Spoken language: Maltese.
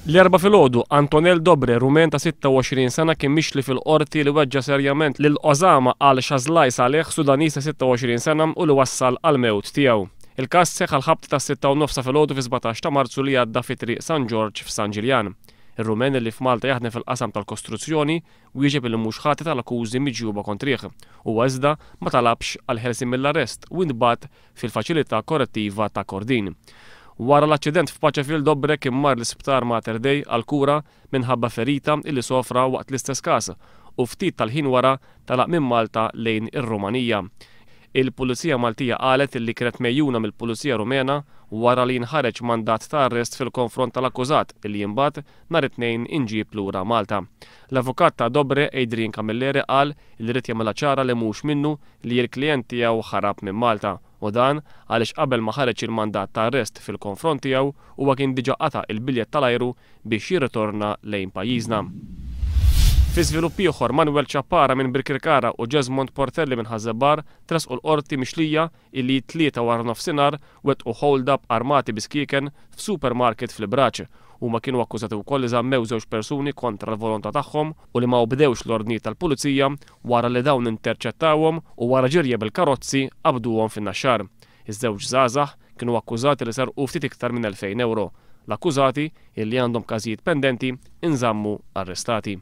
L-4 filgħodu Antonell Dobre, rumen ta' 26 sena, kien mixli fil-qorti li weġġa serjament lil Osama al-Shazlaj Saleh, Sudanis ta' 26 sena u li wassal għal-mewt tiegħu. Il-każ seħħ għal-ħabt ta' 6:30 filgħodu fi 17 ta' Marzu li għadda fi triq San George f'San Ġiljan. Ir-Rumen li f'Malta jaħdem fil-qasam tal-kostruzzjoni wieġeb li mhux ħati tal-akkużi miġjuba kontrih u iżda ma talabx għal ħelsi mill-arrest u ntbagħat fil-faċilità korrettiva ta' Kordin. Wara l-aċċident f'Paċefil, Dobre kien mar l-isptar Mater Dei għal kura minħabba ferita illi sofra waqt l-istess każ u ftit tal-ħin wara talaq minn Malta lejn ir-Rumanija. Il-Pulizija Maltija qalet illi kienet mejjuna mill-Pulizija Rumena wara li nħareġ mandat ta' arrest fil-konfront tal-akkużat illi jinbagħat nhar it-tnejn inġib lura Malta. L-avukat ta' Dobre, Adrian Camilleri, qal li rid jagħmilha ċara li mhux minnu li l-klijent tiegħu ħarab minn Malta u dan għaliex qabel ma ħareġ il-mandat ta' arrest fil-konfront tiegħu huwa kien diġà qata' il-biljett tal-ajru biex jirritorna lejn pajjiżna. Fi żvilupp ieħor, Manuel Chappara minn Birkirkara u Jesmond Portelli minn Ħażebbar tresqu l-qorti mixlija illi tlieta wara nofsinhar wettqu hold-up armati biskieken f'supermarket fl-Ibraċ. Huma kienu akkużati wkoll li żammew żewġ persuni kontra l-volontà tagħhom u li ma bdewx l-ordnijiet tal-pulizija wara li dawn interċettawhom u wara ġirja bil-karozzi qabduhom fin-naxxar. Iż-żewġ żgħażagħ kienu akkużati li serqu ftit iktar minn 2000 euro. L-akkużati illi għandhom każijiet pendenti inżammu arrestati.